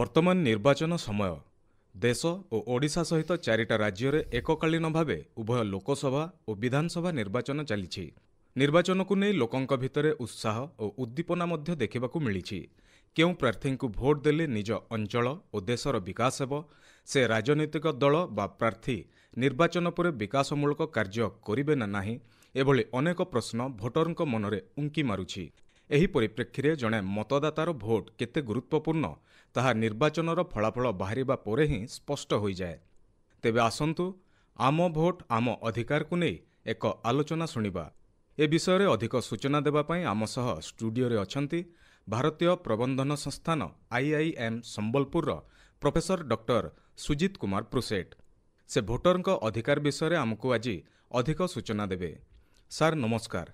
ବର୍ତ୍ତମାନ ନିର୍ବାଚନ ସମୟ। ଦେଶ ଓ ଓଡ଼ିଶା ସହିତ ଚାରିଟା ରାଜ୍ୟରେ ଏକକାଳୀନ ଭାବେ ଉଭୟ ଲୋକସଭା ଓ ବିଧାନସଭା ନିର୍ବାଚନ ଚାଲିଛି। ନିର୍ବାଚନକୁ ନେଇ ଲୋକଙ୍କ ଭିତରେ ଉତ୍ସାହ ଓ ଉଦ୍ଦୀପନା ମଧ୍ୟ ଦେଖିବାକୁ ମିଳିଛି। କେଉଁ ପ୍ରାର୍ଥୀଙ୍କୁ ଭୋଟ ଦେଲେ ନିଜ ଅଞ୍ଚଳ ଓ ଦେଶର ବିକାଶ ହେବ, ସେ ରାଜନୈତିକ ଦଳ ବା ପ୍ରାର୍ଥୀ ନିର୍ବାଚନ ପରେ ବିକାଶମୂଳକ କାର୍ଯ୍ୟ କରିବେ ନା ନାହିଁ, ଏଭଳି ଅନେକ ପ୍ରଶ୍ନ ଭୋଟରଙ୍କ ମନରେ ଉଙ୍କି ମାରୁଛି। ଏହି ପରିପ୍ରେକ୍ଷୀରେ ଜଣେ ମତଦାତାର ଭୋଟ କେତେ ଗୁରୁତ୍ୱପୂର୍ଣ୍ଣ ତାହା ନିର୍ବାଚନର ଫଳାଫଳ ବାହାରିବା ପରେ ହିଁ ସ୍ପଷ୍ଟ ହୋଇଯାଏ। ତେବେ ଆସନ୍ତୁ ଆମ ଭୋଟ ଆମ ଅଧିକାରକୁ ନେଇ ଏକ ଆଲୋଚନା ଶୁଣିବା। ଏ ବିଷୟରେ ଅଧିକ ସୂଚନା ଦେବା ପାଇଁ ଆମ ସହ ଷ୍ଟୁଡିଓରେ ଅଛନ୍ତି ଭାରତୀୟ ପ୍ରବନ୍ଧନ ସଂସ୍ଥାନ IIM ସମ୍ବଲପୁରର ପ୍ରଫେସର ଡକ୍ଟର ସୁଜିତ କୁମାର ପ୍ରୁସେଟ। ସେ ଭୋଟରଙ୍କ ଅଧିକାର ବିଷୟରେ ଆମକୁ ଆଜି ଅଧିକ ସୂଚନା ଦେବେ। ସାର୍ ନମସ୍କାର।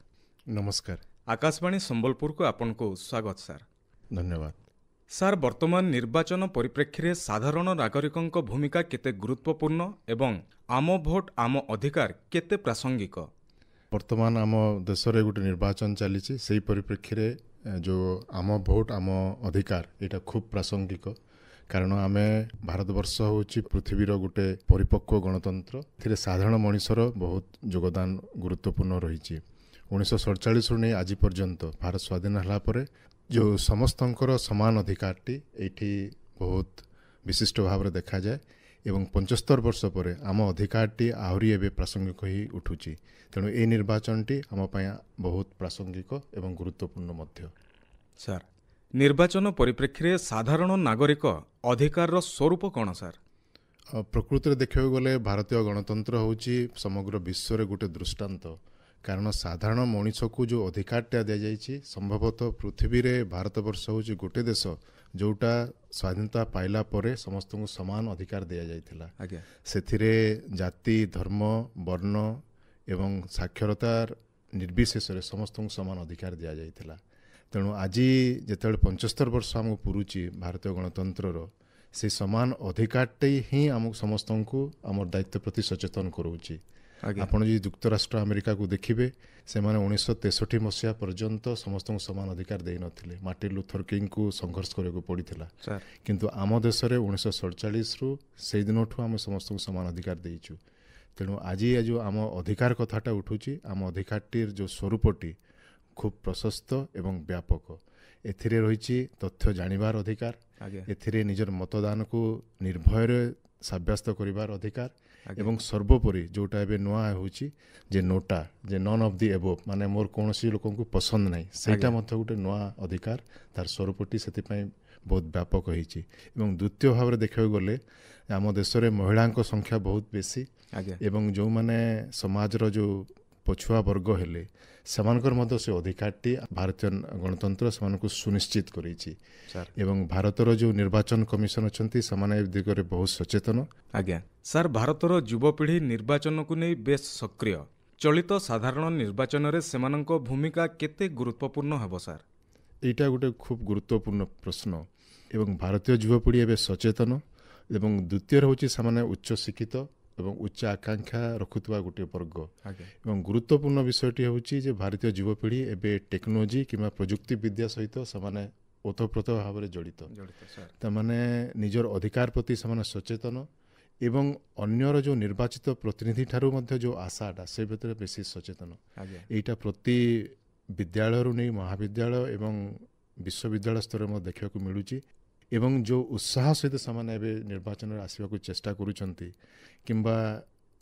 ନମସ୍କାର। ଆକାଶବାଣୀ ସମ୍ବଲପୁରକୁ ଆପଣଙ୍କୁ ସ୍ୱାଗତ ସାର୍। ଧନ୍ୟବାଦ। ସାର୍, ବର୍ତ୍ତମାନ ନିର୍ବାଚନ ପରିପ୍ରେକ୍ଷୀରେ ସାଧାରଣ ନାଗରିକଙ୍କ ଭୂମିକା କେତେ ଗୁରୁତ୍ୱପୂର୍ଣ୍ଣ ଏବଂ ଆମ ଭୋଟ ଆମ ଅଧିକାର କେତେ ପ୍ରାସଙ୍ଗିକ? ବର୍ତ୍ତମାନ ଆମ ଦେଶରେ ଗୋଟେ ନିର୍ବାଚନ ଚାଲିଛି। ସେହି ପରିପ୍ରେକ୍ଷୀରେ ଯେଉଁ ଆମ ଭୋଟ ଆମ ଅଧିକାର ଏଇଟା ଖୁବ୍ ପ୍ରାସଙ୍ଗିକ। କାରଣ ଆମେ ଭାରତବର୍ଷ ହେଉଛି ପୃଥିବୀର ଗୋଟେ ପରିପକ୍ୱ ଗଣତନ୍ତ୍ର। ଏଥିରେ ସାଧାରଣ ମଣିଷର ବହୁତ ଯୋଗଦାନ ଗୁରୁତ୍ୱପୂର୍ଣ୍ଣ ରହିଛି। 1947ରୁ ନେଇ ଆଜି ପର୍ଯ୍ୟନ୍ତ ଭାରତ ସ୍ୱାଧୀନ ହେଲା ପରେ ଯେଉଁ ସମସ୍ତଙ୍କର ସମାନ ଅଧିକାରଟି ଏଇଠି ବହୁତ ବିଶିଷ୍ଟ ଭାବରେ ଦେଖାଯାଏ ଏବଂ 75 ବର୍ଷ ପରେ ଆମ ଅଧିକାରଟି ଆହୁରି ଏବେ ପ୍ରାସଙ୍ଗିକ ହୋଇ ଉଠୁଛି। ତେଣୁ ଏହି ନିର୍ବାଚନଟି ଆମ ପାଇଁ ବହୁତ ପ୍ରାସଙ୍ଗିକ ଏବଂ ଗୁରୁତ୍ୱପୂର୍ଣ୍ଣ ମଧ୍ୟ। ସାର୍, ନିର୍ବାଚନ ପରିପ୍ରେକ୍ଷୀରେ ସାଧାରଣ ନାଗରିକ ଅଧିକାରର ସ୍ୱରୂପ କ'ଣ ସାର୍? ପ୍ରକୃତରେ ଦେଖିବାକୁ ଗଲେ ଭାରତୀୟ ଗଣତନ୍ତ୍ର ହେଉଛି ସମଗ୍ର ବିଶ୍ୱରେ ଗୋଟେ ଦୃଷ୍ଟାନ୍ତ। କାରଣ ସାଧାରଣ ମଣିଷକୁ ଯେଉଁ ଅଧିକାରଟା ଦିଆଯାଇଛି, ସମ୍ଭବତଃ ପୃଥିବୀରେ ଭାରତବର୍ଷ ହେଉଛି ଗୋଟେ ଦେଶ ଯେଉଁଟା ସ୍ୱାଧୀନତା ପାଇଲା ପରେ ସମସ୍ତଙ୍କୁ ସମାନ ଅଧିକାର ଦିଆଯାଇଥିଲା। ସେଥିରେ ଜାତି, ଧର୍ମ, ବର୍ଣ୍ଣ ଏବଂ ସାକ୍ଷରତାର ନିର୍ବିଶେଷରେ ସମସ୍ତଙ୍କୁ ସମାନ ଅଧିକାର ଦିଆଯାଇଥିଲା। ତେଣୁ ଆଜି ଯେତେବେଳେ 75 ବର୍ଷ ଆମକୁ ପୁରୁଛି ଭାରତୀୟ ଗଣତନ୍ତ୍ରର, ସେ ସମାନ ଅଧିକାରଟି ହିଁ ଆମକୁ ସମସ୍ତଙ୍କୁ ଆମର ଦାୟିତ୍ୱ ପ୍ରତି ସଚେତନ କରାଉଛି। ଆପଣ ଯଦି ଯୁକ୍ତରାଷ୍ଟ୍ର ଆମେରିକାକୁ ଦେଖିବେ, ସେମାନେ 1963 ମସିହା ପର୍ଯ୍ୟନ୍ତ ସମସ୍ତଙ୍କୁ ସମାନ ଅଧିକାର ଦେଇନଥିଲେ। ମାର୍ଟିନ ଲୁଥର କିଙ୍ଗଙ୍କୁ ସଂଘର୍ଷ କରିବାକୁ ପଡ଼ିଥିଲା। କିନ୍ତୁ ଆମ ଦେଶରେ 1947ରୁ ସେଇଦିନଠୁ ଆମେ ସମସ୍ତଙ୍କୁ ସମାନ ଅଧିକାର ଦେଇଛୁ। ତେଣୁ ଆଜି ଯେଉଁ ଆମ ଅଧିକାର କଥାଟା ଉଠୁଛି, ଆମ ଅଧିକାରଟିର ଯେଉଁ ସ୍ୱରୂପଟି ଖୁବ୍ ପ୍ରଶସ୍ତ ଏବଂ ବ୍ୟାପକ। ଏଥିରେ ରହିଛି ତଥ୍ୟ ଜାଣିବାର ଅଧିକାର, ଏଥିରେ ନିଜର ମତଦାନକୁ ନିର୍ଭୟରେ ସାବ୍ୟସ୍ତ କରିବାର ଅଧିକାର ଏବଂ ସର୍ବୋପରି ଯେଉଁଟା ଏବେ ନୂଆ ହେଉଛି ଯେ ନୋଟା, ଯେ ନନ୍ ଅଫ୍ ଦି ଏବୋଭ୍, ମାନେ ମୋର କୌଣସି ଲୋକଙ୍କୁ ପସନ୍ଦ ନାହିଁ, ସେଇଟା ମଧ୍ୟ ଗୋଟେ ନୂଆ ଅଧିକାର। ତାର ସ୍ୱରୂପଟି ସେଥିପାଇଁ ବହୁତ ବ୍ୟାପକ ହେଇଛି। ଏବଂ ଦ୍ୱିତୀୟ ଭାବରେ ଦେଖିବାକୁ ଗଲେ ଆମ ଦେଶରେ ମହିଳାଙ୍କ ସଂଖ୍ୟା ବହୁତ ବେଶୀ ଏବଂ ଯେଉଁମାନେ ସମାଜର ଯେଉଁ ପଛୁଆ ବର୍ଗ ହେଲେ ସେମାନଙ୍କର ମଧ୍ୟ ସେ ଅଧିକାରଟି ଭାରତୀୟ ଗଣତନ୍ତ୍ର ସେମାନଙ୍କୁ ସୁନିଶ୍ଚିତ କରିଛି। ଏବଂ ଭାରତର ଯେଉଁ ନିର୍ବାଚନ କମିଶନ ଅଛନ୍ତି ସେମାନେ ଏ ଦିଗରେ ବହୁତ ସଚେତନ। ସାର୍, ଭାରତର ଯୁବପିଢ଼ି ନିର୍ବାଚନକୁ ନେଇ ବେଶ୍ ସକ୍ରିୟ। ଚଳିତ ସାଧାରଣ ନିର୍ବାଚନରେ ସେମାନଙ୍କ ଭୂମିକା କେତେ ଗୁରୁତ୍ୱପୂର୍ଣ୍ଣ ହେବ ସାର୍? ଏଇଟା ଗୋଟେ ଖୁବ୍ ଗୁରୁତ୍ୱପୂର୍ଣ୍ଣ ପ୍ରଶ୍ନ। ଏବଂ ଭାରତୀୟ ଯୁବପିଢ଼ି ଏବେ ସଚେତନ ଏବଂ ଦ୍ୱିତୀୟ ହେଉଛି ସେମାନେ ଉଚ୍ଚ ଶିକ୍ଷିତ ଏବଂ ଉଚ୍ଚ ଆକାଂକ୍ଷା ରଖୁଥିବା ଗୋଟିଏ ବର୍ଗ। ଏବଂ ଗୁରୁତ୍ୱପୂର୍ଣ୍ଣ ବିଷୟଟି ହେଉଛି ଯେ ଭାରତୀୟ ଯୁବପିଢ଼ି ଏବେ ଟେକ୍ନୋଲୋଜି କିମ୍ବା ପ୍ରଯୁକ୍ତି ବିଦ୍ୟା ସହିତ ସେମାନେ ଓତପ୍ରୋତ ଭାବରେ ଜଡ଼ିତ। ସେମାନେ ନିଜର ଅଧିକାର ପ୍ରତି ସେମାନେ ସଚେତନ ଏବଂ ଅନ୍ୟର ଯେଉଁ ନିର୍ବାଚିତ ପ୍ରତିନିଧି ଠାରୁ ମଧ୍ୟ ଯେଉଁ ଆଶାଟା ସେ ଭିତରେ ବେଶୀ ସଚେତନ। ଏଇଟା ପ୍ରତି ବିଦ୍ୟାଳୟରୁ ନେଇ ମହାବିଦ୍ୟାଳୟ ଏବଂ ବିଶ୍ୱବିଦ୍ୟାଳୟ ସ୍ତରରେ ମଧ୍ୟ ଦେଖିବାକୁ ମିଳୁଛି। ଏବଂ ଯେଉଁ ଉତ୍ସାହ ସହିତ ସେମାନେ ଏବେ ନିର୍ବାଚନରେ ଆସିବାକୁ ଚେଷ୍ଟା କରୁଛନ୍ତି କିମ୍ବା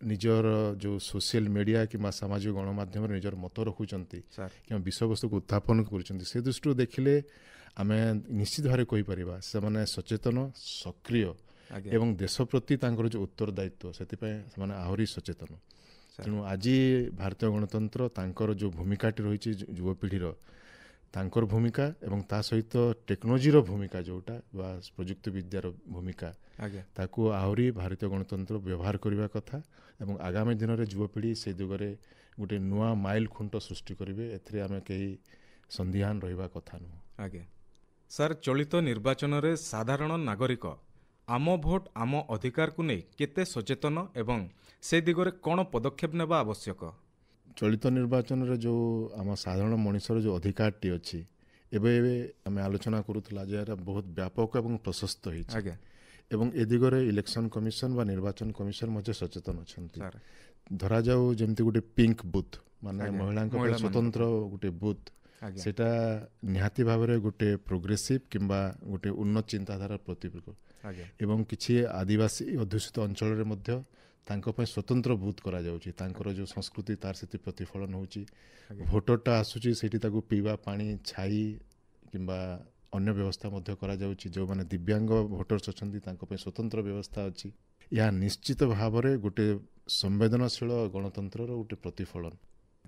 ନିଜର ଯେଉଁ ସୋସିଆଲ ମିଡ଼ିଆ କିମ୍ବା ସାମାଜିକ ଗଣମାଧ୍ୟମରେ ନିଜର ମତ ରଖୁଛନ୍ତି କିମ୍ବା ବିଷୟବସ୍ତୁକୁ ଉତ୍ଥାପନ କରୁଛନ୍ତି, ସେ ଦୃଷ୍ଟିରୁ ଦେଖିଲେ ଆମେ ନିଶ୍ଚିତ ଭାବରେ କହିପାରିବା ସେମାନେ ସଚେତନ, ସକ୍ରିୟ ଏବଂ ଦେଶ ପ୍ରତି ତାଙ୍କର ଯେଉଁ ଉତ୍ତରଦାୟିତ୍ୱ ସେଥିପାଇଁ ସେମାନେ ଆହୁରି ସଚେତନ। ତେଣୁ ଆଜି ଭାରତୀୟ ଗଣତନ୍ତ୍ର ତାଙ୍କର ଯେଉଁ ଭୂମିକାଟି ରହିଛି ଯୁବପିଢ଼ିର, ତାଙ୍କର ଭୂମିକା ଏବଂ ତା ସହିତ ଟେକ୍ନୋଲୋଜିର ଭୂମିକା ଯେଉଁଟା ବା ପ୍ରଯୁକ୍ତି ବିଦ୍ୟାର ଭୂମିକା, ତାକୁ ଆହୁରି ଭାରତୀୟ ଗଣତନ୍ତ୍ର ବ୍ୟବହାର କରିବା କଥା ଏବଂ ଆଗାମୀ ଦିନରେ ଯୁବପିଢ଼ି ସେ ଦିଗରେ ଗୋଟେ ନୂଆ ମାଇଲ ଖୁଣ୍ଟ ସୃଷ୍ଟି କରିବେ, ଏଥିରେ ଆମେ କେହି ସନ୍ଦିହାନ ରହିବା କଥା ନୁହଁ। ସାର୍, ଚଳିତ ନିର୍ବାଚନରେ ସାଧାରଣ ନାଗରିକ ଆମ ଭୋଟ ଆମ ଅଧିକାରକୁ ନେଇ କେତେ ସଚେତନ ଏବଂ ସେ ଦିଗରେ କ'ଣ ପଦକ୍ଷେପ ନେବା ଆବଶ୍ୟକ? ଚଳିତ ନିର୍ବାଚନରେ ଯେଉଁ ଆମ ସାଧାରଣ ମଣିଷର ଯେଉଁ ଅଧିକାରଟି ଅଛି, ଏବେ ଏବେ ଆମେ ଆଲୋଚନା କରୁଥିଲା ଯେ ଏଟା ବହୁତ ବ୍ୟାପକ ଏବଂ ପ୍ରଶସ୍ତ ହେଇଛି ଆଜ୍ଞା ଏବଂ ଏ ଦିଗରେ ଇଲେକ୍ସନ କମିଶନ ବା ନିର୍ବାଚନ କମିଶନ ମଧ୍ୟ ସଚେତନ ଅଛନ୍ତି। ସାର୍ ଧରାଯାଉ ଯେମିତି ଗୋଟେ ପିଙ୍କ ବୁଥ୍ ମାନେ ଆଜ୍ଞା, ମହିଳାଙ୍କ ପାଇଁ ମହିଳାମାନଙ୍କ ସ୍ୱତନ୍ତ୍ର ଗୋଟେ ବୁଥ୍, ଆଜ୍ଞା ସେଇଟା ନିହାତି ଭାବରେ ଗୋଟେ ପ୍ରୋଗ୍ରେସିଭ୍ କିମ୍ବା ଗୋଟେ ଉନ୍ନତ ଚିନ୍ତାଧାରା ପ୍ରତୀକ ଆଜ୍ଞା ଏବଂ କିଛି ଆଦିବାସୀ ଅଧ୍ୟୁଷିତ ଅଞ୍ଚଳରେ ମଧ୍ୟ ତାଙ୍କ ପାଇଁ ସ୍ୱତନ୍ତ୍ର ବୁଥ୍ କରାଯାଉଛି। ତାଙ୍କର ଯେଉଁ ସଂସ୍କୃତି ତାର ସେଠି ପ୍ରତିଫଳନ ହେଉଛି। ଆଜ୍ଞା ଭୋଟରଟା ଆସୁଛି ସେଇଠି ତାକୁ ପିଇବା ପାଣି, ଛାଇ କିମ୍ବା ଅନ୍ୟ ବ୍ୟବସ୍ଥା ମଧ୍ୟ କରାଯାଉଛି। ଯେଉଁମାନେ ଦିବ୍ୟାଙ୍ଗ ଭୋଟର୍ସ ଅଛନ୍ତି ତାଙ୍କ ପାଇଁ ସ୍ୱତନ୍ତ୍ର ବ୍ୟବସ୍ଥା ଅଛି। ଏହା ନିଶ୍ଚିତ ଭାବରେ ଗୋଟେ ସମ୍ବେଦନଶୀଳ ଗଣତନ୍ତ୍ରର ଗୋଟେ ପ୍ରତିଫଳନ।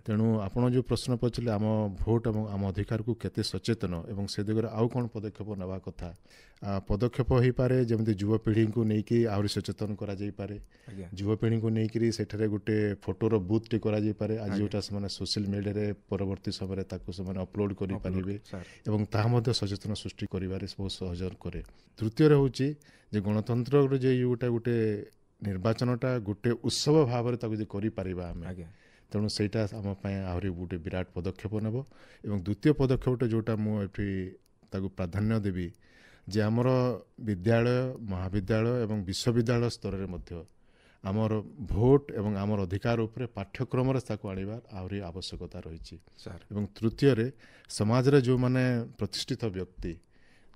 ତେଣୁ ଆପଣ ଯେଉଁ ପ୍ରଶ୍ନ ପଚାରିଲେ ଆମ ଭୋଟ ଏବଂ ଆମ ଅଧିକାରକୁ କେତେ ସଚେତନ ଏବଂ ସେ ଦିଗରେ ଆଉ କ'ଣ ପଦକ୍ଷେପ ନେବା କଥା, ପଦକ୍ଷେପ ହୋଇପାରେ ଯେମିତି ଯୁବପିଢ଼ିଙ୍କୁ ନେଇକି ଆହୁରି ସଚେତନ କରାଯାଇପାରେ। ଆଜ୍ଞା ଯୁବପିଢ଼ିଙ୍କୁ ନେଇକରି ସେଠାରେ ଗୋଟେ ଫଟୋର ବୁଥ୍ଟେ କରାଯାଇପାରେ। ଆଜି ଆଜ୍ଞା। ଯେଉଁଟା ସେମାନେ ସୋସିଆଲ ମିଡ଼ିଆରେ ପରବର୍ତ୍ତୀ ସମୟରେ ତାକୁ ସେମାନେ ଅପଲୋଡ଼ କରିପାରିବେ ସାର୍ ଏବଂ ତାହା ମଧ୍ୟ ସଚେତନ ସୃଷ୍ଟି କରିବାରେ ବହୁତ ସହଯୋଗ କରେ। ତୃତୀୟରେ ହେଉଛି ଯେ ଗଣତନ୍ତ୍ରର ଯେ ଗୋଟେ ନିର୍ବାଚନଟା ଗୋଟେ ଉତ୍ସବ ଭାବରେ ତାକୁ ଯଦି କରିପାରିବା ଆମେ, ଆଜ୍ଞା ତେଣୁ ସେଇଟା ଆମ ପାଇଁ ଆହୁରି ଗୋଟେ ବିରାଟ ପଦକ୍ଷେପ ନେବ। ଏବଂ ଦ୍ୱିତୀୟ ପଦକ୍ଷେପଟା ଯେଉଁଟା ମୁଁ ଏଠି ତାକୁ ପ୍ରାଧାନ୍ୟ ଦେବି ଯେ ଆମର ବିଦ୍ୟାଳୟ, ମହାବିଦ୍ୟାଳୟ ଏବଂ ବିଶ୍ୱବିଦ୍ୟାଳୟ ସ୍ତରରେ ମଧ୍ୟ ଆମର ଭୋଟ ଏବଂ ଆମର ଅଧିକାର ଉପରେ ପାଠ୍ୟକ୍ରମରେ ତାକୁ ଆଣିବାର ଆହୁରି ଆବଶ୍ୟକତା ରହିଛି। ସାର୍ ଏବଂ ତୃତୀୟରେ ସମାଜରେ ଯେଉଁମାନେ ପ୍ରତିଷ୍ଠିତ ବ୍ୟକ୍ତି,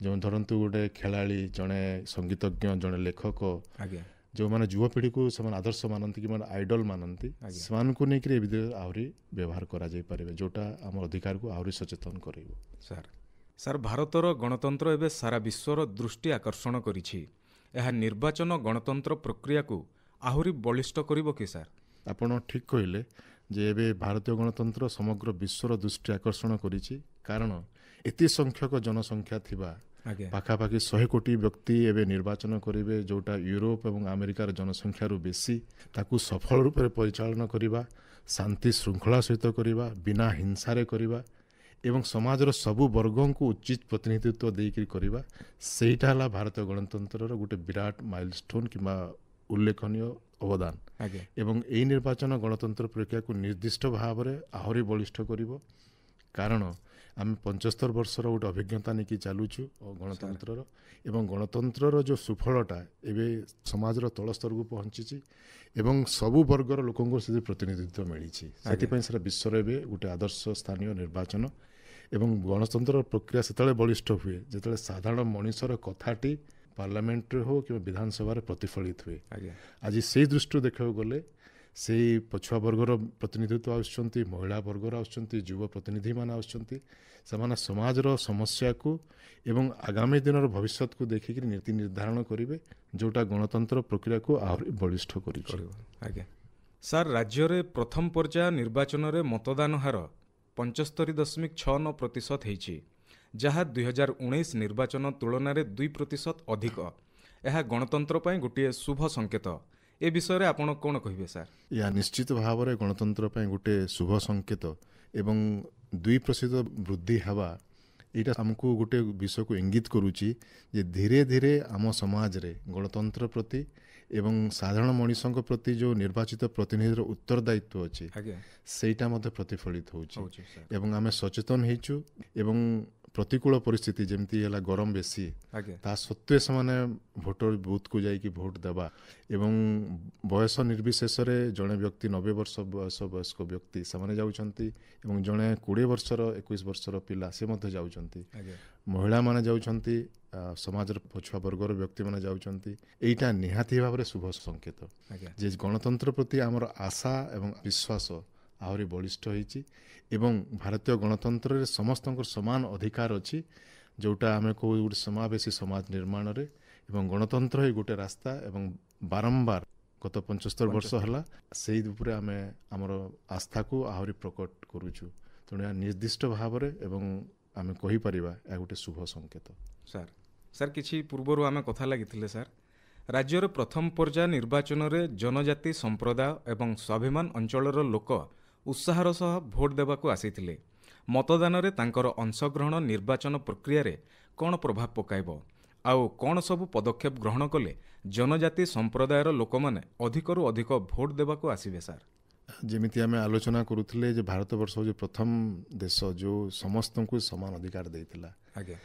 ଯେଉଁ ଧରନ୍ତୁ ଗୋଟେ ଖେଳାଳି, ଜଣେ ସଙ୍ଗୀତଜ୍ଞ, ଜଣେ ଲେଖକ, ଆଜ୍ଞା ଯେଉଁମାନେ ଯୁବପିଢ଼ିକୁ ସେମାନେ ଆଦର୍ଶ ମାନନ୍ତି କିମ୍ବା ଆଇଡଲ୍ ମାନନ୍ତି, ଆଜ୍ଞା। ସେମାନଙ୍କୁ ନେଇକରି ଏ ବିଷୟରେ ଆହୁରି ବ୍ୟବହାର କରାଯାଇପାରିବେ, ଯେଉଁଟା ଆମ ଅଧିକାରକୁ ଆହୁରି ସଚେତନ କରାଇବ। ସାର୍ ସାର୍ ଭାରତର ଗଣତନ୍ତ୍ର ଏବେ ସାରା ବିଶ୍ୱର ଦୃଷ୍ଟି ଆକର୍ଷଣ କରିଛି। ଏହା ନିର୍ବାଚନ ଗଣତନ୍ତ୍ର ପ୍ରକ୍ରିୟାକୁ ଆହୁରି ବଳିଷ୍ଠ କରିବ କି ସାର୍? ଆପଣ ଠିକ୍ କହିଲେ ଯେ ଏବେ ଭାରତୀୟ ଗଣତନ୍ତ୍ର ସମଗ୍ର ବିଶ୍ୱର ଦୃଷ୍ଟି ଆକର୍ଷଣ କରିଛି, କାରଣ ଏତେ ସଂଖ୍ୟକ ଜନସଂଖ୍ୟା ଥିବା ଆଜ୍ଞା ପାଖାପାଖି 100 କୋଟି ବ୍ୟକ୍ତି ଏବେ ନିର୍ବାଚନ କରିବେ, ଯେଉଁଟା ୟୁରୋପ ଏବଂ ଆମେରିକାର ଜନସଂଖ୍ୟାରୁ ବେଶୀ। ତାକୁ ସଫଳ ରୂପରେ ପରିଚାଳନା କରିବା, ଶାନ୍ତି ଶୃଙ୍ଖଳା ସହିତ କରିବା, ବିନା ହିଂସାରେ କରିବା ଏବଂ ସମାଜର ସବୁ ବର୍ଗଙ୍କୁ ଉଚିତ ପ୍ରତିନିଧିତ୍ୱ ଦେଇକରି କରିବା, ସେଇଟା ହେଲା ଭାରତୀୟ ଗଣତନ୍ତ୍ରର ଗୋଟେ ବିରାଟ ମାଇଲଷ୍ଟୋନ୍ କିମ୍ବା ଉଲ୍ଲେଖନୀୟ ଅବଦାନ। ଆଜ୍ଞା ଏବଂ ଏହି ନିର୍ବାଚନ ଗଣତନ୍ତ୍ର ପ୍ରକ୍ରିୟାକୁ ନିର୍ଦ୍ଦିଷ୍ଟ ଭାବରେ ଆହୁରି ବଳିଷ୍ଠ କରିବ, କାରଣ ଆମେ 75 ବର୍ଷର ଗୋଟେ ଅଭିଜ୍ଞତା ନେଇକି ଚାଲୁଛୁ ଗଣତନ୍ତ୍ରର ଏବଂ ଗଣତନ୍ତ୍ରର ଯେଉଁ ସୁଫଳଟା ଏବେ ସମାଜର ତଳ ସ୍ତରକୁ ପହଞ୍ଚିଛି ଏବଂ ସବୁ ବର୍ଗର ଲୋକଙ୍କୁ ସେଥିରେ ପ୍ରତିନିଧିତ୍ୱ ମିଳିଛି। ସେଥିପାଇଁ ସେଟା ବିଶ୍ୱର ଏବେ ଗୋଟେ ଆଦର୍ଶ ସ୍ଥାନୀୟ ନିର୍ବାଚନ ଏବଂ ଗଣତନ୍ତ୍ର ପ୍ରକ୍ରିୟା ସେତେବେଳେ ବଳିଷ୍ଠ ହୁଏ ଯେତେବେଳେ ସାଧାରଣ ମଣିଷର କଥାଟି ପାର୍ଲାମେଣ୍ଟରେ ହେଉ କିମ୍ବା ବିଧାନସଭାରେ ପ୍ରତିଫଳିତ ହୁଏ। ଆଜ୍ଞା ଆଜି ସେଇ ଦୃଷ୍ଟିରୁ ଦେଖିବାକୁ ଗଲେ ସେଇ ପଛୁଆ ବର୍ଗର ପ୍ରତିନିଧିତ୍ୱ ଆସୁଛନ୍ତି, ମହିଳା ବର୍ଗର ଆସୁଛନ୍ତି, ଯୁବ ପ୍ରତିନିଧିମାନେ ଆସୁଛନ୍ତି। ସେମାନେ ସମାଜର ସମସ୍ୟାକୁ ଏବଂ ଆଗାମୀ ଦିନର ଭବିଷ୍ୟତକୁ ଦେଖିକି ନୀତି ନିର୍ଦ୍ଧାରଣ କରିବେ, ଯେଉଁଟା ଗଣତନ୍ତ୍ର ପ୍ରକ୍ରିୟାକୁ ଆହୁରି ବଳିଷ୍ଠ କରିଛି। ଆଜ୍ଞା ସାର୍ ରାଜ୍ୟରେ ପ୍ରଥମ ପର୍ଯ୍ୟାୟ ନିର୍ବାଚନରେ ମତଦାନ ହାର 75.69% ହେଇଛି, ଯାହା 2019 ନିର୍ବାଚନ ତୁଳନାରେ 2% ଅଧିକ। ଏହା ଗଣତନ୍ତ୍ର ପାଇଁ ଗୋଟିଏ ଶୁଭ ସଂକେତ। ଏ ବିଷୟରେ ଆପଣ କ'ଣ କହିବେ ସାର୍? ଏହା ନିଶ୍ଚିତ ଭାବରେ ଗଣତନ୍ତ୍ର ପାଇଁ ଗୋଟେ ଶୁଭ ସଂକେତ ଏବଂ 2% ବୃଦ୍ଧି ହେବା ଏଇଟା ଆମକୁ ଗୋଟେ ବିଷୟକୁ ଇଙ୍ଗିତ କରୁଛି ଯେ ଧୀରେ ଧୀରେ ଆମ ସମାଜରେ ଗଣତନ୍ତ୍ର ପ୍ରତି ଏବଂ ସାଧାରଣ ମଣିଷଙ୍କ ପ୍ରତି ଯେଉଁ ନିର୍ବାଚିତ ପ୍ରତିନିଧିର ଉତ୍ତରଦାୟିତ୍ୱ ଅଛି ଆଜ୍ଞା ସେଇଟା ମଧ୍ୟ ପ୍ରତିଫଳିତ ହେଉଛି ହଉଛି ସାର୍ ଏବଂ ଆମେ ସଚେତନ ହେଇଛୁ ଏବଂ ପ୍ରତିକୂଳ ପରିସ୍ଥିତି ଯେମିତି ହେଲା ଗରମ ବେଶୀ, ଆଜ୍ଞା ତା ସତ୍ତ୍ୱେ ସେମାନେ ଭୋଟର ବୁଥକୁ ଯାଇକି ଭୋଟ ଦେବା ଏବଂ ବୟସ ନିର୍ବିଶେଷରେ ଜଣେ ବ୍ୟକ୍ତି 90 ବର୍ଷ ବୟସ୍କ ବ୍ୟକ୍ତି ସେମାନେ ଯାଉଛନ୍ତି ଏବଂ ଜଣେ 20 ବର୍ଷର 21 ବର୍ଷର ପିଲା ସେ ମଧ୍ୟ ଯାଉଛନ୍ତି, ଆଜ୍ଞା ମହିଳାମାନେ ଯାଉଛନ୍ତି, ସମାଜର ପଛୁଆ ବର୍ଗର ବ୍ୟକ୍ତିମାନେ ଯାଉଛନ୍ତି। ଏଇଟା ନିହାତି ଭାବରେ ଶୁଭ ସଂକେତ ଆଜ୍ଞା ଯେ ଗଣତନ୍ତ୍ର ପ୍ରତି ଆମର ଆଶା ଏବଂ ବିଶ୍ୱାସ ଆହୁରି ବଳିଷ୍ଠ ହୋଇଛି ଏବଂ ଭାରତୀୟ ଗଣତନ୍ତ୍ରରେ ସମସ୍ତଙ୍କର ସମାନ ଅଧିକାର ଅଛି, ଯେଉଁଟା ଆମେ କହୁ ଗୋଟେ ସମାବେଶୀ ସମାଜ ନିର୍ମାଣରେ ଏବଂ ଗଣତନ୍ତ୍ର ହିଁ ଗୋଟେ ରାସ୍ତା ଏବଂ ବାରମ୍ବାର ଗତ 75 ବର୍ଷ ହେଲା ସେଇ ଉପରେ ଆମେ ଆମର ଆସ୍ଥାକୁ ଆହୁରି ପ୍ରକଟ କରୁଛୁ। ତେଣୁ ଏହା ନିର୍ଦ୍ଦିଷ୍ଟ ଭାବରେ ଏବଂ ଆମେ କହିପାରିବା ଏହା ଗୋଟେ ଶୁଭ ସଂକେତ। ସାର୍ ସାର୍ କିଛି ପୂର୍ବରୁ ଆମେ କଥା ଲାଗିଥିଲେ ସାର୍, ରାଜ୍ୟର ପ୍ରଥମ ପର୍ଯ୍ୟାୟ ନିର୍ବାଚନରେ ଜନଜାତି ସମ୍ପ୍ରଦାୟ ଏବଂ ସ୍ୱାଭିମାନ ଅଞ୍ଚଳର ଲୋକ ଉତ୍ସାହର ସହ ଭୋଟ ଦେବାକୁ ଆସିଥିଲେ। ମତଦାନରେ ତାଙ୍କର ଅଂଶଗ୍ରହଣ ନିର୍ବାଚନ ପ୍ରକ୍ରିୟାରେ କ'ଣ ପ୍ରଭାବ ପକାଇବ ଆଉ କ'ଣ ସବୁ ପଦକ୍ଷେପ ଗ୍ରହଣ କଲେ ଜନଜାତି ସମ୍ପ୍ରଦାୟର ଲୋକମାନେ ଅଧିକରୁ ଅଧିକ ଭୋଟ ଦେବାକୁ ଆସିବେ ସାର୍? ଯେମିତି ଆମେ ଆଲୋଚନା କରୁଥିଲେ ଯେ ଭାରତବର୍ଷ ହେଉଛି ପ୍ରଥମ ଦେଶ ଯେଉଁ ସମସ୍ତଙ୍କୁ ସମାନ ଅଧିକାର ଦେଇଥିଲା। ଆଜ୍ଞା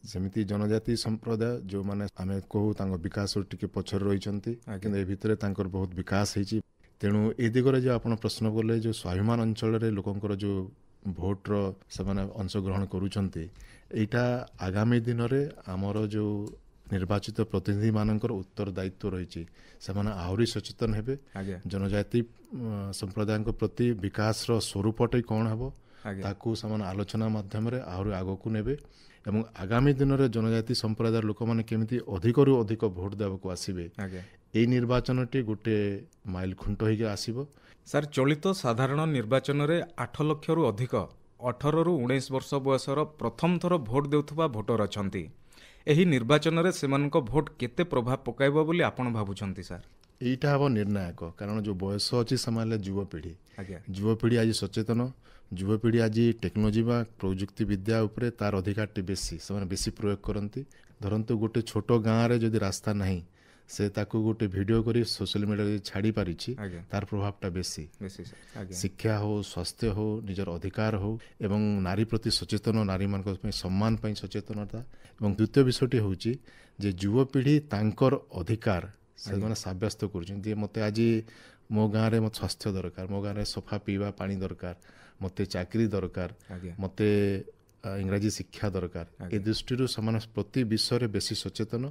ସେମିତି ଜନଜାତି ସମ୍ପ୍ରଦାୟ ଯେଉଁମାନେ ଆମେ କହୁ ତାଙ୍କ ବିକାଶରୁ ଟିକେ ପଛରେ ରହିଛନ୍ତି, କିନ୍ତୁ ଏ ଭିତରେ ତାଙ୍କର ବହୁତ ବିକାଶ ହେଇଛି। ତେଣୁ ଏ ଦିଗରେ ଯେଉଁ ଆପଣ ପ୍ରଶ୍ନ କଲେ ଯେଉଁ ସ୍ୱାଭିମାନ ଅଞ୍ଚଳରେ ଲୋକଙ୍କର ଯେଉଁ ଭୋଟର ସେମାନେ ଅଂଶଗ୍ରହଣ କରୁଛନ୍ତି, ଏଇଟା ଆଗାମୀ ଦିନରେ ଆମର ଯେଉଁ ନିର୍ବାଚିତ ପ୍ରତିନିଧିମାନଙ୍କର ଉତ୍ତରଦାୟିତ୍ୱ ରହିଛି। ସେମାନେ ଆହୁରି ସଚେତନ ହେବେ ଆଜ୍ଞା ଜନଜାତି ସମ୍ପ୍ରଦାୟଙ୍କ ପ୍ରତି ବିକାଶର ସ୍ୱରୂପଟି କ'ଣ ହେବ ଆଜ୍ଞା ତାକୁ ସେମାନେ ଆଲୋଚନା ମାଧ୍ୟମରେ ଆହୁରି ଆଗକୁ ନେବେ ଏବଂ ଆଗାମୀ ଦିନରେ ଜନଜାତି ସମ୍ପ୍ରଦାୟର ଲୋକମାନେ କେମିତି ଅଧିକରୁ ଅଧିକ ଭୋଟ ଦେବାକୁ ଆସିବେ, ଆଜ୍ଞା। ଏଇ ନିର୍ବାଚନଟି ଗୋଟେ ମାଇଲ ଖୁଣ୍ଟ ହୋଇକି ଆସିବ। ସାର୍, ଚଳିତ ସାଧାରଣ ନିର୍ବାଚନରେ 8 ଲକ୍ଷରୁ ଅଧିକ 18ରୁ 19 ବର୍ଷ ବୟସର ପ୍ରଥମ ଥର ଭୋଟ ଦେଉଥିବା ଭୋଟର ଅଛନ୍ତି। ଏହି ନିର୍ବାଚନରେ ସେମାନଙ୍କ ଭୋଟ କେତେ ପ୍ରଭାବ ପକାଇବ ବୋଲି ଆପଣ ଭାବୁଛନ୍ତି ସାର୍? ଏଇଟା ହେବ ନିର୍ଣ୍ଣାୟକ, କାରଣ ଯେଉଁ ବୟସ ଅଛି ସେମାନେ ଯୁବପିଢ଼ି। ଆଜ୍ଞା ଯୁବପିଢ଼ି ଆଜି ସଚେତନ, ଯୁବପିଢ଼ି ଆଜି ଟେକ୍ନୋଲୋଜି ବା ପ୍ରଯୁକ୍ତି ବିଦ୍ୟା ଉପରେ ତାର ଅଧିକାରଟି ବେଶୀ, ସେମାନେ ବେଶୀ ପ୍ରୟୋଗ କରନ୍ତି। ଧରନ୍ତୁ ଗୋଟେ ଛୋଟ ଗାଁରେ ଯଦି ରାସ୍ତା ନାହିଁ, ସେ ତାକୁ ଗୋଟେ ଭିଡ଼ିଓ କରି ସୋସିଆଲ ମିଡ଼ିଆରେ ଛାଡ଼ି ପାରିଛି, ଆଜ୍ଞା ତାର ପ୍ରଭାବଟା ବେଶୀ। ବେଶୀ ସାର୍। ଆଜ୍ଞା ଶିକ୍ଷା ହଉ, ସ୍ୱାସ୍ଥ୍ୟ ହଉ, ନିଜର ଅଧିକାର ହଉ ଏବଂ ନାରୀ ପ୍ରତି ସଚେତନ, ନାରୀମାନଙ୍କ ପାଇଁ ସମ୍ମାନ ପାଇଁ ସଚେତନତା। ଏବଂ ଦ୍ୱିତୀୟ ବିଷୟଟି ହେଉଛି ଯେ ଯୁବପିଢ଼ି ତାଙ୍କର ଅଧିକାର ସେମାନେ ସାବ୍ୟସ୍ତ କରୁଛନ୍ତି ଯେ ମୋତେ ଆଜି ମୋ ଗାଁରେ ମୋତେ ସ୍ୱାସ୍ଥ୍ୟ ଦରକାର, ମୋ ଗାଁରେ ସଫା ପିଇବା ପାଣି ଦରକାର, ମୋତେ ଚାକିରି ଦରକାର, ଆଜ୍ଞା ମୋତେ ଇଂରାଜୀ ଶିକ୍ଷା ଦରକାର। ଏ ଦୃଷ୍ଟିରୁ ସେମାନେ ପ୍ରତି ବିଷୟରେ ବେଶୀ ସଚେତନ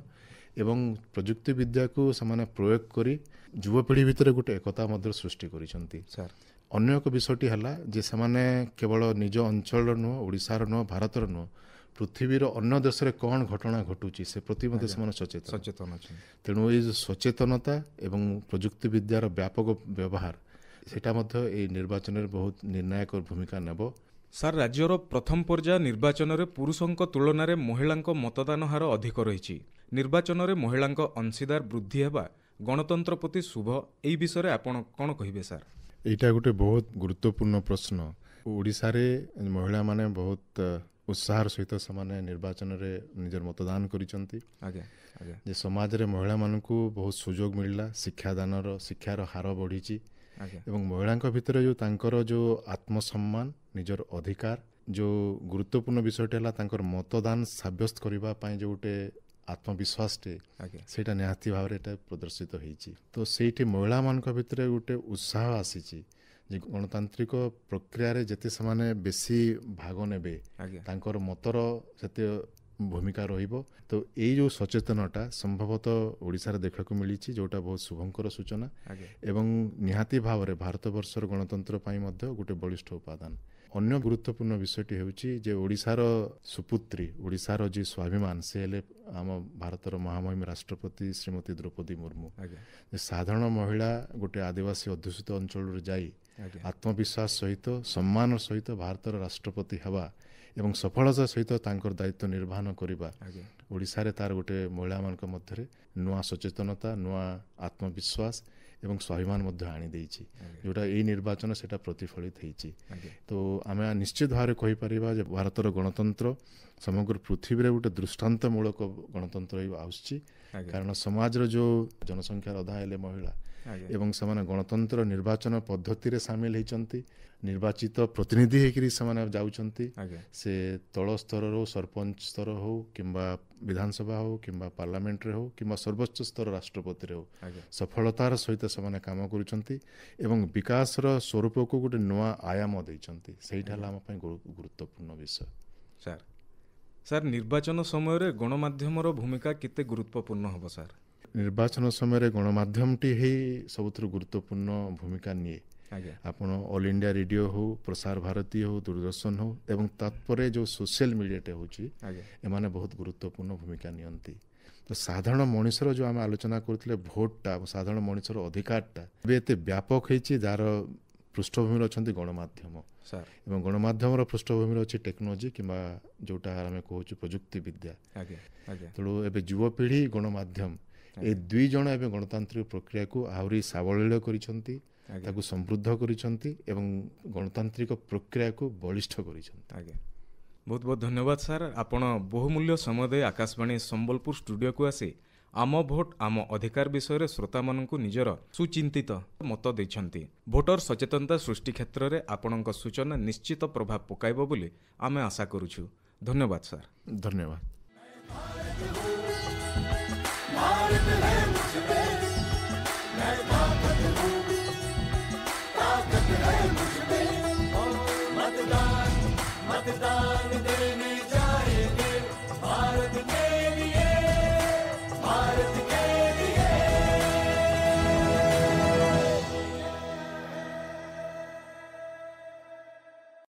ଏବଂ ପ୍ରଯୁକ୍ତି ବିଦ୍ୟାକୁ ସେମାନେ ପ୍ରୟୋଗ କରି ଯୁବପିଢ଼ି ଭିତରେ ଗୋଟେ ଏକତା ମଧ୍ୟ ସୃଷ୍ଟି କରିଛନ୍ତି। ସାର୍। ଅନ୍ୟ ଏକ ବିଷୟଟି ହେଲା ଯେ ସେମାନେ କେବଳ ନିଜ ଅଞ୍ଚଳର ନୁହଁ, ଓଡ଼ିଶାର ନୁହଁ, ଭାରତର ନୁହଁ, ପୃଥିବୀର ଅନ୍ୟ ଦେଶରେ କ'ଣ ଘଟଣା ଘଟୁଛି ସେ ପ୍ରତି ମଧ୍ୟ ସେମାନେ ସଚେତନ। ଅଛନ୍ତି। ତେଣୁ ଏଇ ଯେଉଁ ସଚେତନତା ଏବଂ ପ୍ରଯୁକ୍ତି ବିଦ୍ୟାର ବ୍ୟାପକ ବ୍ୟବହାର ସେଇଟା ମଧ୍ୟ ଏଇ ନିର୍ବାଚନରେ ବହୁତ ନିର୍ଣ୍ଣାୟକ ଭୂମିକା ନେବ। ସାର୍, ରାଜ୍ୟର ପ୍ରଥମ ପର୍ଯ୍ୟାୟ ନିର୍ବାଚନରେ ପୁରୁଷଙ୍କ ତୁଳନାରେ ମହିଳାଙ୍କ ମତଦାନ ହାର ଅଧିକ ରହିଛି। ନିର୍ବାଚନରେ ମହିଳାଙ୍କ ଅଂଶୀଦାର ବୃଦ୍ଧି ହେବା ଗଣତନ୍ତ୍ର ପ୍ରତି ଶୁଭ, ଏହି ବିଷୟରେ ଆପଣ କ'ଣ କହିବେ ସାର୍? ଏଇଟା ଗୋଟେ ବହୁତ ଗୁରୁତ୍ୱପୂର୍ଣ୍ଣ ପ୍ରଶ୍ନ। ଓଡ଼ିଶାରେ ମହିଳାମାନେ ବହୁତ ଉତ୍ସାହର ସହିତ ସେମାନେ ନିର୍ବାଚନରେ ନିଜର ମତଦାନ କରିଛନ୍ତି। ଆଜ୍ଞା ଆଜ୍ଞା ଯେ ସମାଜରେ ମହିଳାମାନଙ୍କୁ ବହୁତ ସୁଯୋଗ ମିଳିଲା, ଶିକ୍ଷାର ହାର ବଢ଼ିଛି ଆଜ୍ଞା ଏବଂ ମହିଳାଙ୍କ ଭିତରେ ଯେଉଁ ତାଙ୍କର ଯେଉଁ ଆତ୍ମସମ୍ମାନ, ନିଜର ଅଧିକାର, ଯେଉଁ ଗୁରୁତ୍ୱପୂର୍ଣ୍ଣ ବିଷୟଟି ହେଲା ତାଙ୍କର ମତଦାନ ସାବ୍ୟସ୍ତ କରିବା ପାଇଁ ଯେଉଁ ଗୋଟେ ଆତ୍ମବିଶ୍ୱାସଟେ, ଆଜ୍ଞା ସେଇଟା ନିହାତି ଭାବରେ ଏଇଟା ପ୍ରଦର୍ଶିତ ହେଇଛି। ତ ସେଇଠି ମହିଳାମାନଙ୍କ ଭିତରେ ଗୋଟେ ଉତ୍ସାହ ଆସିଛି ଯେ ଗଣତାନ୍ତ୍ରିକ ପ୍ରକ୍ରିୟାରେ ଯେତେ ସେମାନେ ବେଶୀ ଭାଗ ନେବେ, ଆଜ୍ଞା ତାଙ୍କର ମତର ସେତେ ଭୂମିକା ରହିବ। ତ ଏଇ ଯେଉଁ ସଚେତନତା ସମ୍ଭବତଃ ଓଡ଼ିଶାରେ ଦେଖିବାକୁ ମିଳିଛି, ଯେଉଁଟା ବହୁତ ଶୁଭଙ୍କର ସୂଚନା ଆଜ୍ଞା ଏବଂ ନିହାତି ଭାବରେ ଭାରତବର୍ଷର ଗଣତନ୍ତ୍ର ପାଇଁ ମଧ୍ୟ ଗୋଟେ ବଳିଷ୍ଠ ଉପାଦାନ। ଅନ୍ୟ ଗୁରୁତ୍ୱପୂର୍ଣ୍ଣ ବିଷୟଟି ହେଉଛି ଯେ ଓଡ଼ିଶାର ସୁପୁତ୍ରୀ, ଓଡ଼ିଶାର ଯିଏ ସ୍ୱାଭିମାନ, ସେ ହେଲେ ଆମ ଭାରତର ମହାମହିମ ରାଷ୍ଟ୍ରପତି ଶ୍ରୀମତୀ ଦ୍ରୌପଦୀ ମୁର୍ମୁ। ଆଜ୍ଞା ଯେ ସାଧାରଣ ମହିଳା ଗୋଟେ ଆଦିବାସୀ ଅଧ୍ୟୁଷିତ ଅଞ୍ଚଳରୁ ଯାଇ ଆଜ୍ଞା ଆତ୍ମବିଶ୍ୱାସ ସହିତ, ସମ୍ମାନର ସହିତ ଭାରତର ରାଷ୍ଟ୍ରପତି ହେବା ଏବଂ ସଫଳତା ସହିତ ତାଙ୍କର ଦାୟିତ୍ୱ ନିର୍ବାହନ କରିବା, ଆଜ୍ଞା ଓଡ଼ିଶାରେ ତାର ଗୋଟେ ମହିଳାମାନଙ୍କ ମଧ୍ୟରେ ନୂଆ ସଚେତନତା, ନୂଆ ଆତ୍ମବିଶ୍ୱାସ ଏବଂ ସ୍ୱାଭିମାନ ମଧ୍ୟ ଆଣିଦେଇଛି, ଯେଉଁଟା ଏଇ ନିର୍ବାଚନ ସେଇଟା ପ୍ରତିଫଳିତ ହେଇଛି। ଆଜ୍ଞା ତ ଆମେ ନିଶ୍ଚିତ ଭାବରେ କହିପାରିବା ଯେ ଭାରତର ଗଣତନ୍ତ୍ର ସମଗ୍ର ପୃଥିବୀରେ ଗୋଟେ ଦୃଷ୍ଟାନ୍ତମୂଳକ ଗଣତନ୍ତ୍ର ଆସୁଛି, ଆଜ୍ଞା କାରଣ ସମାଜର ଯେଉଁ ଜନସଂଖ୍ୟାର ଅଧା ହେଲେ ମହିଳା ଆଜ୍ଞା ଏବଂ ସେମାନେ ଗଣତନ୍ତ୍ର ନିର୍ବାଚନ ପଦ୍ଧତିରେ ସାମିଲ ହେଇଛନ୍ତି, ନିର୍ବାଚିତ ପ୍ରତିନିଧି ହେଇକରି ସେମାନେ ଯାଉଛନ୍ତି। ଆଜ୍ଞା ସେ ତଳ ସ୍ତରରୁ ସରପଞ୍ଚ ସ୍ତର ହେଉ କିମ୍ବା ବିଧାନସଭା ହେଉ କିମ୍ବା ପାର୍ଲାମେଣ୍ଟରେ ହେଉ କିମ୍ବା ସର୍ବୋଚ୍ଚ ସ୍ତର ରାଷ୍ଟ୍ରପତିରେ ହେଉ, ଆଜ୍ଞା ସଫଳତାର ସହିତ ସେମାନେ କାମ କରୁଛନ୍ତି ଏବଂ ବିକାଶର ସ୍ୱରୂପକୁ ଗୋଟେ ନୂଆ ଆୟାମ ଦେଇଛନ୍ତି। ସେଇଟା ହେଲା ଆମ ପାଇଁ ଗୁରୁତ୍ୱପୂର୍ଣ୍ଣ ବିଷୟ। ସାର୍, ନିର୍ବାଚନ ସମୟରେ ଗଣମାଧ୍ୟମର ଭୂମିକା କେତେ ଗୁରୁତ୍ୱପୂର୍ଣ୍ଣ ହେବ ସାର୍? ନିର୍ବାଚନ ସମୟରେ ଗଣମାଧ୍ୟମଟି ହିଁ ସବୁଥିରୁ ଗୁରୁତ୍ୱପୂର୍ଣ୍ଣ ଭୂମିକା ନିଏ। ଆଜ୍ଞା ଆପଣ ଅଲ୍ ଇଣ୍ଡିଆ ରେଡ଼ିଓ ହେଉ, ପ୍ରସାର ଭାରତୀ ହେଉ, ଦୂରଦର୍ଶନ ହେଉ ଏବଂ ତାପରେ ଯେଉଁ ସୋସିଆଲ ମିଡ଼ିଆଟା ହେଉଛି, ଆଜ୍ଞା ଏମାନେ ବହୁତ ଗୁରୁତ୍ୱପୂର୍ଣ୍ଣ ଭୂମିକା ନିଅନ୍ତି। ତ ସାଧାରଣ ମଣିଷର ଯେଉଁ ଆମେ ଆଲୋଚନା କରୁଥିଲେ ଭୋଟଟା, ସାଧାରଣ ମଣିଷର ଅଧିକାରଟା ଏବେ ଏତେ ବ୍ୟାପକ ହେଇଛି, ଯାହାର ପୃଷ୍ଠଭୂମିରେ ଅଛନ୍ତି ଗଣମାଧ୍ୟମ ସାର୍। ଏବଂ ଗଣମାଧ୍ୟମର ପୃଷ୍ଠଭୂମିରେ ଅଛି ଟେକ୍ନୋଲୋଜି କିମ୍ବା ଯେଉଁଟା ଆମେ କହୁଛୁ ପ୍ରଯୁକ୍ତି ବିଦ୍ୟା। ଆଜ୍ଞା ଆଜ୍ଞା ତେଣୁ ଏବେ ଯୁବପିଢ଼ି, ଗଣମାଧ୍ୟମ, ଏ ଦୁଇ ଜଣ ଏବେ ଗଣତାନ୍ତ୍ରିକ ପ୍ରକ୍ରିୟାକୁ ଆହୁରି ସାବଳୀଳ କରିଛନ୍ତି, ତାକୁ ସମୃଦ୍ଧ କରିଛନ୍ତି ଏବଂ ଗଣତାନ୍ତ୍ରିକ ପ୍ରକ୍ରିୟାକୁ ବଳିଷ୍ଠ କରିଛନ୍ତି। ଆଜ୍ଞା, ବହୁତ ବହୁତ ଧନ୍ୟବାଦ ସାର୍। ଆପଣ ବହୁମୂଲ୍ୟ ସମୟ ଦେଇ ଆକାଶବାଣୀ ସମ୍ବଲପୁର ଷ୍ଟୁଡ଼ିଓକୁ ଆସି आम भोट आम अधिकार विषय श्रोताମାନଙ୍କୁ ନିଜର ସୁଚିନ୍ତିତ ମତ ଦେଇଛନ୍ତି। ଭୋଟର ସଚେତନତା ସୃଷ୍ଟି କ୍ଷେତ୍ରରେ ଆପଣଙ୍କ ସୂଚନା ନିଶ୍ଚିତ ପ୍ରଭାବ ପକାଇବ ବୋଲି ଆମେ ଆଶା କରୁଛୁ। ଧନ୍ୟବାଦ ସାର୍। ଧନ୍ୟବାଦ। मतदान मतदान दे